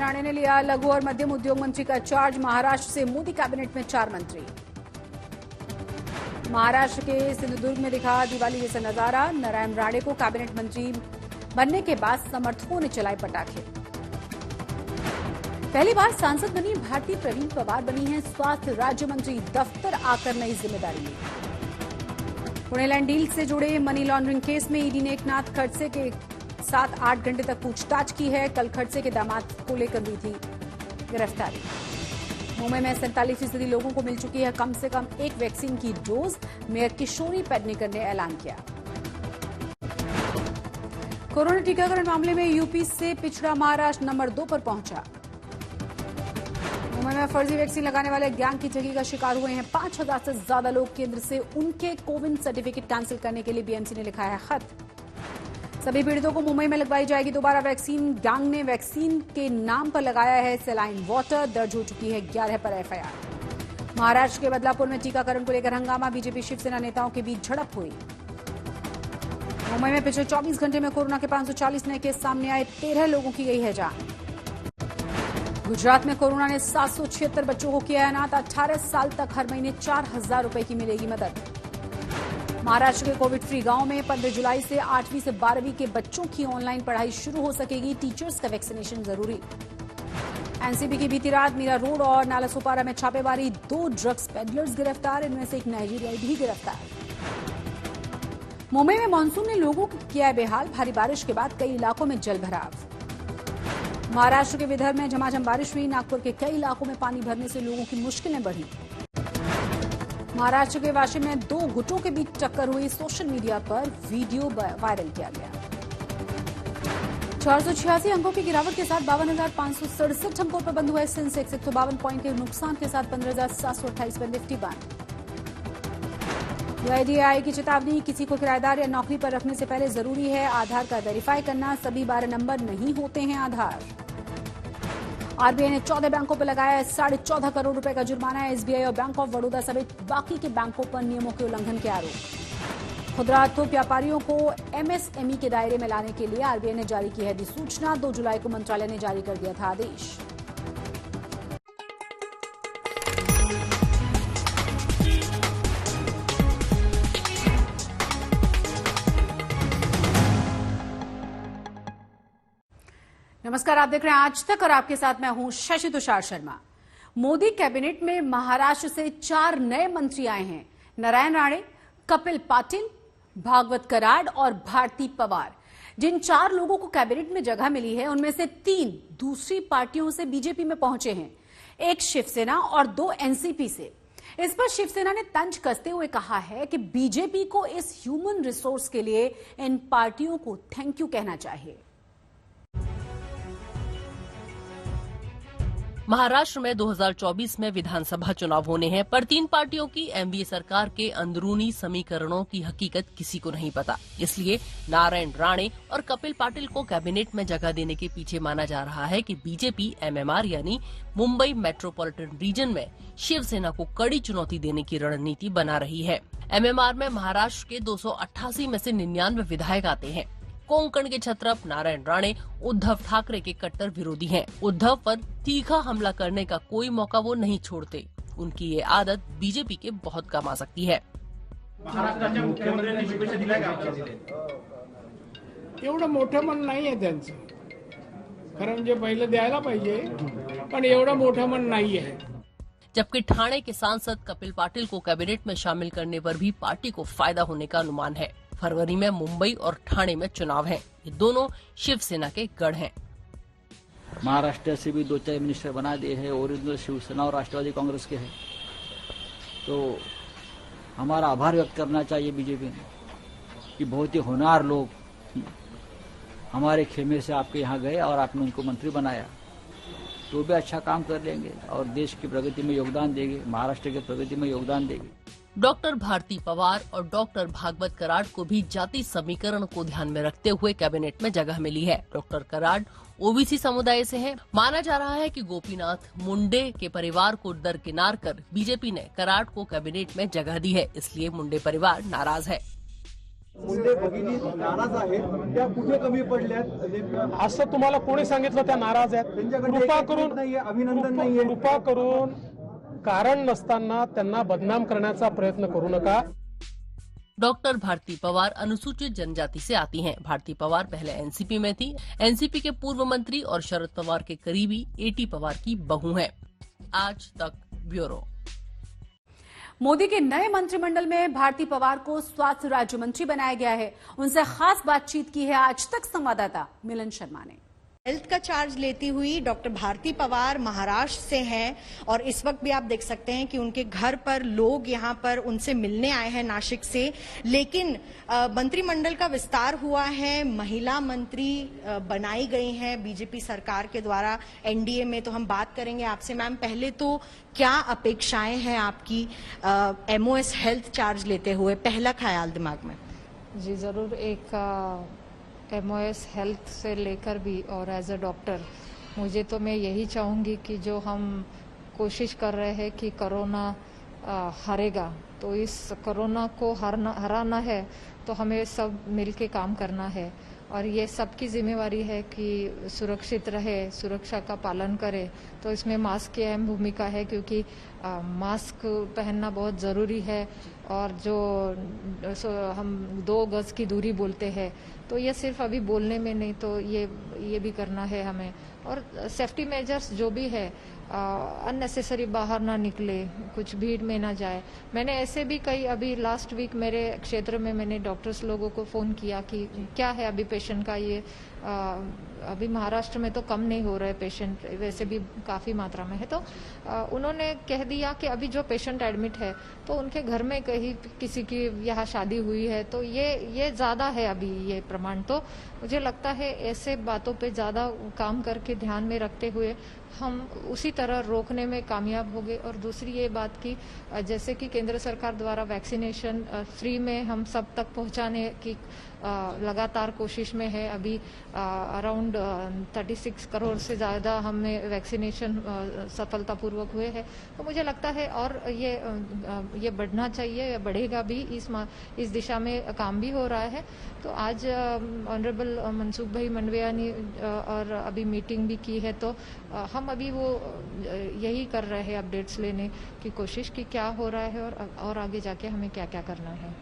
राणे ने लिया लघु और मध्यम उद्योग मंत्री का चार्ज। महाराष्ट्र से मोदी कैबिनेट में 4 मंत्री। महाराष्ट्र के सिंधुदुर्ग में दिखा दिवाली जैसा नजारा। नारायण राणे को कैबिनेट मंत्री बनने के बाद समर्थकों ने चलाए पटाखे। पहली बार सांसद बनी भारती प्रवीण पवार बनी हैं स्वास्थ्य राज्य मंत्री। दफ्तर आकर नई जिम्मेदारी ली। पुणे लैंड डील से जुड़े मनी लॉन्ड्रिंग केस में ईडी ने एकनाथ खड़से के 7-8 घंटे तक पूछताछ की है। कल खड़से के दामाद को लेकर हुई थी गिरफ्तारी। मुंबई में 47% लोगों को मिल चुकी है कम से कम एक वैक्सीन की डोज। मेयर किशोरी पेडनेकर ने ऐलान किया। कोरोना टीकाकरण मामले में यूपी से पिछड़ा महाराष्ट्र नंबर 2 पर पहुंचा। मुंबई में फर्जी वैक्सीन लगाने वाले गैंग की ठगी का शिकार हुए हैं 5,000 से ज्यादा लोग। केंद्र से उनके कोविन सर्टिफिकेट कैंसिल करने के लिए बीएमसी ने लिखा है खत। सभी पीड़ितों को मुंबई में लगवाई जाएगी दोबारा वैक्सीन। गैंग ने वैक्सीन के नाम पर लगाया है सलाइन वाटर। दर्ज हो चुकी है 11 पर एफआईआर। महाराष्ट्र के बदलापुर में टीकाकरण को लेकर हंगामा। बीजेपी शिवसेना नेताओं के बीच झड़प हुई। मुंबई में पिछले 24 घंटे में कोरोना के 540 नए केस सामने आए। 13 लोगों की गई है जान। गुजरात में कोरोना ने 776 बच्चों को किया अनाथ। 18 साल तक हर महीने 4,000 रुपए की मिलेगी मदद। महाराष्ट्र के कोविड फ्री गांव में 15 जुलाई से 8वीं से 12वीं के बच्चों की ऑनलाइन पढ़ाई शुरू हो सकेगी। टीचर्स का वैक्सीनेशन जरूरी। एनसीबी की बीती रात मीरा रोड और नालासोपारा में छापेमारी। 2 ड्रग्स पेडलर्स गिरफ्तार। इनमें से एक नाइजीरियाई भी गिरफ्तार। मुंबई में मानसून ने लोगों को किया बेहाल। भारी बारिश के बाद कई इलाकों में जलभराव। महाराष्ट्र के विदर्भ में झमाझम बारिश हुई। नागपुर के कई इलाकों में पानी भरने से लोगों की मुश्किलें बढ़ी। महाराष्ट्र के वाशी में 2 गुटों के बीच टक्कर हुई। सोशल मीडिया पर वीडियो वायरल किया गया। 486 अंकों की गिरावट के साथ 52,567 अंकों पर बंद हुआ है सेंसेक्स। 152 पॉइंट के नुकसान के साथ 15,728 पर निफ्टी बंद। यूआईडीएआई की चेतावनी। किसी को किराएदार या नौकरी पर रखने से पहले जरूरी है आधार कार्ड वेरीफाई करना। सभी 12 नंबर नहीं होते हैं आधार। आरबीआई ने 14 बैंकों पर लगाया है 14.5 करोड़ रुपए का जुर्माना। एसबीआई और बैंक ऑफ बड़ौदा समेत बाकी के बैंकों पर नियमों के उल्लंघन के आरोप। खुदरा थोक व्यापारियों को एमएसएमई के दायरे में लाने के लिए आरबीआई ने जारी की है अधिसूचना। 2 जुलाई को मंत्रालय ने जारी कर दिया था आदेश। नमस्कार, आप देख रहे हैं आज तक और आपके साथ मैं हूं शशि तुषार शर्मा। मोदी कैबिनेट में महाराष्ट्र से 4 नए मंत्री आए हैं। नारायण राणे, कपिल पाटिल, भागवत कराड और भारती पवार। जिन 4 लोगों को कैबिनेट में जगह मिली है उनमें से 3 दूसरी पार्टियों से बीजेपी में पहुंचे हैं। एक शिवसेना और 2 एनसीपी से। इस पर शिवसेना ने तंज कसते हुए कहा है कि बीजेपी को इस ह्यूमन रिसोर्स के लिए इन पार्टियों को थैंक यू कहना चाहिए। महाराष्ट्र में 2024 में विधानसभा चुनाव होने हैं, पर 3 पार्टियों की एमवीए सरकार के अंदरूनी समीकरणों की हकीकत किसी को नहीं पता। इसलिए नारायण राणे और कपिल पाटिल को कैबिनेट में जगह देने के पीछे माना जा रहा है कि बीजेपी एमएमआर यानी मुंबई मेट्रोपॉलिटन रीजन में शिवसेना को कड़ी चुनौती देने की रणनीति बना रही है। एमएमआर में महाराष्ट्र के 288 में से 99 विधायक आते हैं। कोंकण के छत्रप नारायण राणे उद्धव ठाकरे के कट्टर विरोधी हैं। उद्धव पर तीखा हमला करने का कोई मौका वो नहीं छोड़ते। उनकी ये आदत बीजेपी के बहुत कम आ सकती है। महाराष्ट्राच्या मुख्यमंत्र्यांनी शुभेच्छा दिल्या का? एवढं मोठं मन नाहीये त्यांचं, खरं म्हणजे पहिलं द्यायला पाहिजे, पण एवढं मोठं मन नाहीये। जबकि ठाणे के सांसद कपिल पाटिल को कैबिनेट में शामिल करने पर भी पार्टी को फायदा होने का अनुमान है। फरवरी में मुंबई और ठाणे में चुनाव हैं। ये दोनों शिवसेना के गढ़ हैं। महाराष्ट्र से भी 2-4 मिनिस्टर बना दिए हैं। ओरिजिनल शिवसेना और राष्ट्रवादी कांग्रेस के हैं। तो हमारा आभार व्यक्त करना चाहिए बीजेपी ने कि बहुत ही होनहार लोग हमारे खेमे से आपके यहाँ गए और आपने उनको मंत्री बनाया। तो भी अच्छा काम कर लेंगे और देश की प्रगति में योगदान देंगे, महाराष्ट्र की प्रगति में योगदान देंगे। डॉक्टर भारती पवार और डॉक्टर भागवत कराड को भी जाति समीकरण को ध्यान में रखते हुए कैबिनेट में जगह मिली है। डॉक्टर कराड ओबीसी समुदाय से हैं। माना जा रहा है कि गोपीनाथ मुंडे के परिवार को दरकिनार कर बीजेपी ने कराड को कैबिनेट में जगह दी है, इसलिए मुंडे परिवार नाराज है। मुंडे भगिनी नाराज आहेत, त्या कुठे कमी पडल्यात असं तुम्हाला कोणी सांगितलं त्या नाराज आहेत? त्यांच्याकडे कृपा एक करून नाहीये, अभिनंदन नाहीये. कृपा करून कारण नसताना त्यांना बदनाम करण्याचा प्रयत्न करू नका. डॉक्टर भारती पवार अनुसूचित जनजाति से आती हैं। भारती पवार पहले एनसीपी में थी। एनसीपी के पूर्व मंत्री और शरद पवार के करीबी एटी पवार की बहू हैं। आज तक ब्यूरो। मोदी के नए मंत्रिमंडल में भारती पवार को स्वास्थ्य राज्य मंत्री बनाया गया है। उनसे खास बातचीत की है आज तक संवाददाता मिलन शर्मा ने। हेल्थ का चार्ज लेती हुई डॉक्टर भारती पवार महाराष्ट्र से हैं और इस वक्त भी आप देख सकते हैं कि उनके घर पर लोग यहां पर उनसे मिलने आए हैं नासिक से। लेकिन मंत्रिमंडल का विस्तार हुआ है, महिला मंत्री बनाई गई हैं बीजेपी सरकार के द्वारा एनडीए में। तो हम बात करेंगे आपसे मैम, पहले तो क्या अपेक्षाएं हैं आपकी एमओएस हेल्थ चार्ज लेते हुए? पहला ख्याल दिमाग में। जी जरूर, एक एमओएस हेल्थ से लेकर भी और एज अ डॉक्टर मुझे तो मैं यही चाहूँगी कि जो हम कोशिश कर रहे हैं कि कोरोना हारेगा, तो इस कोरोना को हराना है तो हमें सब मिलके काम करना है और ये सबकी जिम्मेवारी है कि सुरक्षित रहे, सुरक्षा का पालन करे। तो इसमें मास्क की अहम भूमिका है क्योंकि मास्क पहनना बहुत ज़रूरी है और जो हम 2 गज की दूरी बोलते हैं तो ये सिर्फ अभी बोलने में नहीं, तो ये भी करना है हमें। और सेफ्टी मेजर्स जो भी है, अननेसेसरी बाहर ना निकले, कुछ भीड़ में ना जाए। मैंने ऐसे भी कई अभी लास्ट वीक मेरे क्षेत्र में मैंने डॉक्टर्स लोगों को फ़ोन किया कि क्या है अभी पेशेंट का ये अभी महाराष्ट्र में तो कम नहीं हो रहे पेशेंट, वैसे भी काफ़ी मात्रा में है। तो उन्होंने कह दिया कि अभी जो पेशेंट एडमिट है तो उनके घर में कहीं किसी की यहाँ शादी हुई है, तो ये ज़्यादा है अभी ये प्रमाण। तो मुझे लगता है ऐसे बातों पे ज़्यादा काम करके ध्यान में रखते हुए हम उसी तरह रोकने में कामयाब हो गए। और दूसरी ये बात कि जैसे कि केंद्र सरकार द्वारा वैक्सीनेशन फ्री में हम सब तक पहुंचाने की लगातार कोशिश में है। अभी अराउंड 36 करोड़ से ज़्यादा हमें वैक्सीनेशन सफलतापूर्वक हुए हैं। तो मुझे लगता है और ये बढ़ना चाहिए, बढ़ेगा भी, इस दिशा में काम भी हो रहा है। तो आज ऑनरेबल मनसुख भाई मंडविया ने और अभी मीटिंग भी की है, तो हम अभी वो यही कर रहे हैं अपडेट्स लेने की कोशिश कि क्या हो रहा है और आगे जाके हमें क्या क्या करना है।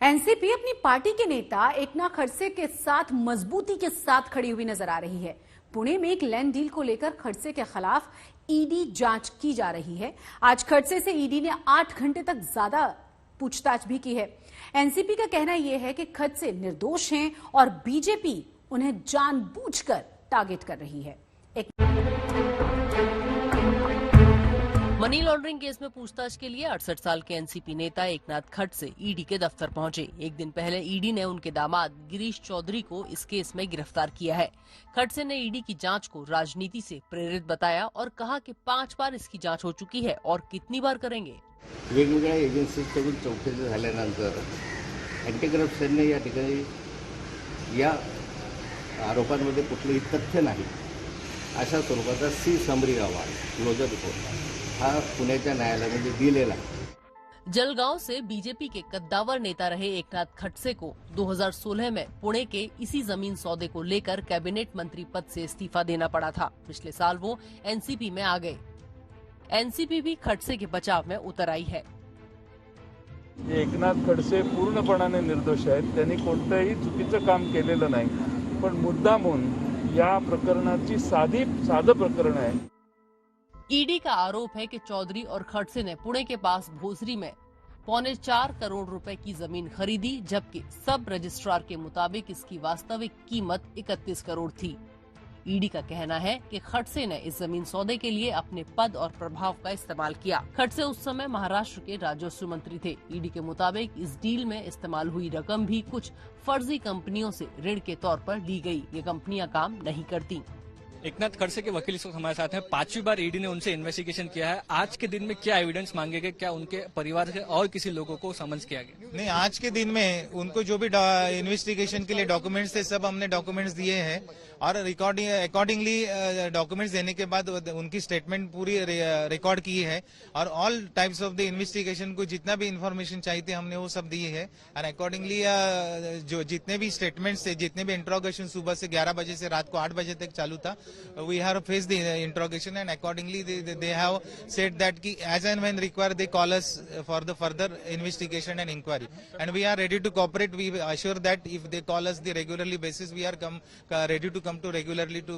एनसीपी अपनी पार्टी के नेता एकनाथ खड़से के साथ मजबूती के साथ खड़ी हुई नजर आ रही है। पुणे में एक लैंड डील को लेकर खड़से के खिलाफ ईडी जांच की जा रही है। आज खड़से से ईडी ने 8 घंटे तक ज्यादा पूछताछ भी की है। एनसीपी का कहना यह है कि खड़से निर्दोष हैं और बीजेपी उन्हें जानबूझकर टारगेट कर रही है। मनी लॉन्ड्रिंग केस में पूछताछ के लिए 68 साल के एनसीपी नेता एकनाथ खड़से ईडी के दफ्तर पहुंचे। एक दिन पहले ईडी ने उनके दामाद गिरीश चौधरी को इस केस में गिरफ्तार किया है। खड़से ने ईडी की जांच को राजनीति से प्रेरित बताया और कहा कि 5 बार इसकी जांच हो चुकी है और कितनी बार करेंगे। वेगवेगळ्या एजन्सीकडून चौकशी झाल्यानंतर अँटी करप्शनने या ठिकाणी या आरोपांमध्ये कुठलेही तथ्य नाही अशा स्वरूपाचा सी समरी अहवाल क्लोजर रिपोर्ट हा पुण्याच्या न्यायालयामध्ये दिलेला आहे। जलगांव से बीजेपी के कद्दावर नेता रहे एकनाथ खड़से को 2016 में पुणे के इसी जमीन सौदे को लेकर कैबिनेट मंत्री पद से इस्तीफा देना पड़ा था। पिछले साल वो एनसीपी में आ गए। एनसीपी भी खड़से के बचाव में उतर आई है। एकनाथ खड़से पूर्णपणाने निर्दोष आहेत, त्यांनी कोणतंही चुकीचं काम केलेलं नाही, पण मुद्दामून या प्रकरणाची साधं प्रकरण आहे। ईडी का आरोप है कि चौधरी और खड़से ने पुणे के पास भोसरी में 4.25 करोड़ रुपए की जमीन खरीदी, जबकि सब रजिस्ट्रार के मुताबिक इसकी वास्तविक कीमत 31 करोड़ थी। ईडी का कहना है कि खड़से ने इस जमीन सौदे के लिए अपने पद और प्रभाव का इस्तेमाल किया। खड़से उस समय महाराष्ट्र के राजस्व मंत्री थे। ईडी के मुताबिक इस डील में इस्तेमाल हुई रकम भी कुछ फर्जी कंपनियों से ऋण के तौर पर ली गई। ये कंपनियां काम नहीं करती। एकनाथ खड़से के वकील इस वक्त हमारे साथ हैं। 5वीं बार ईडी ने उनसे इन्वेस्टिगेशन किया है। आज के दिन में क्या एविडेंस मांगे गए, क्या उनके परिवार से और किसी लोगों को समन्स किया गया? नहीं, आज के दिन में उनको जो भी इन्वेस्टिगेशन के लिए डॉक्यूमेंट्स थे सब हमने डॉक्यूमेंट्स दिए हैं और अकॉर्डिंगली डॉक्यूमेंट्स देने के बाद उनकी स्टेटमेंट पूरी रिकॉर्ड की है और all types of the investigation को जितना भी इंफॉर्मेशन चाहिए थे हमने वो सब दिए है। और अकॉर्डिंगली जो जितने भी स्टेटमेंट्स थे, जितने भी इंट्रोगेशन सुबह से 11 बजे से रात को 8 बजे तक चालू था, we have face the interrogation and accordingly they have said that कि as and when require they call us for the further investigation and inquiry and we are ready to cooperate. We assure that if they call us the regularly basis we are ready to come to regularly to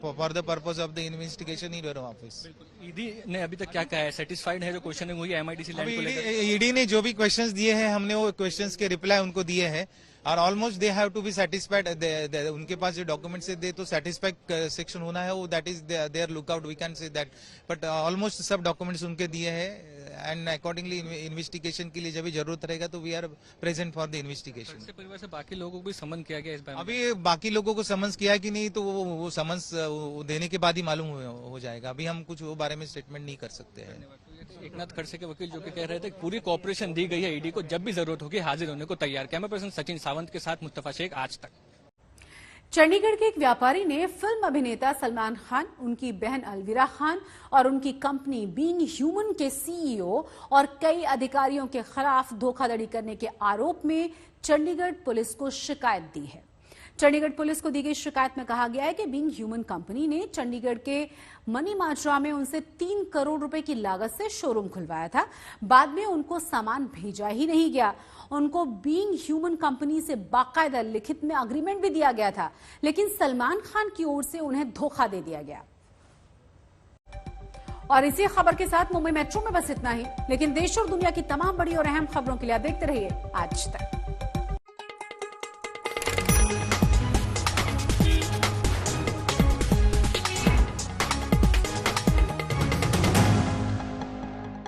for the purpose of the investigation in your office. ED ने अभी तक क्या कहा है? Satisfied है जो questioning हुई MIDC land को लेकर? ईडी ने जो भी क्वेश्चंस दिए हैं हमने वो क्वेश्चंस के रिप्लाई उनको दिए हैं और almost they have to be satisfied. उनके पास जो डॉक्यूमेंट्स दे तो सेटिस्फाइड सेक्शन होना है, वो that is their lookout, we can say that. But almost सब डॉक्यूमेंट्स उनके दिए हैं एंड अकॉर्डिंगली इन्वेस्टिगेशन के लिए जब भी जरूरत रहेगा तो we are present for the investigation. परिवार से बाकी लोगों को भी समन किया गया इस बारे में? अभी बाकी लोगों को समन्स किया कि नहीं तो वो समन्स देने के बाद ही मालूम हो जाएगा। अभी हम कुछ वो बारे में स्टेटमेंट नहीं कर सकते हैं। एकनाथ खड़से के वकील जो कि कह रहे थे पूरी कोऑपरेशन दी गई है, ईडी को जब भी जरूरत होगी हाजिर होने को तैयार। कैमरा पर्सन सचिन सावंत के साथ मुस्तफा शेख, आज तक। चंडीगढ़ के एक व्यापारी ने फिल्म अभिनेता सलमान खान, उनकी बहन अलविरा खान और उनकी कंपनी बीइंग ह्यूमन के सीईओ और कई अधिकारियों के खिलाफ धोखाधड़ी करने के आरोप में चंडीगढ़ पुलिस को शिकायत दी है। चंडीगढ़ पुलिस को दी गई शिकायत में कहा गया है कि बीइंग ह्यूमन कंपनी ने चंडीगढ़ के मनी माजरा में उनसे 3 करोड़ रुपए की लागत से शोरूम खुलवाया था। बाद में उनको सामान भेजा ही नहीं गया। उनको बीइंग ह्यूमन कंपनी से बाकायदा लिखित में अग्रीमेंट भी दिया गया था, लेकिन सलमान खान की ओर से उन्हें धोखा दे दिया गया। और इसी खबर के साथ मुंबई मेट्रो में बस इतना ही, लेकिन देश और दुनिया की तमाम बड़ी और अहम खबरों के लिए आप देखते रहिए आज तक।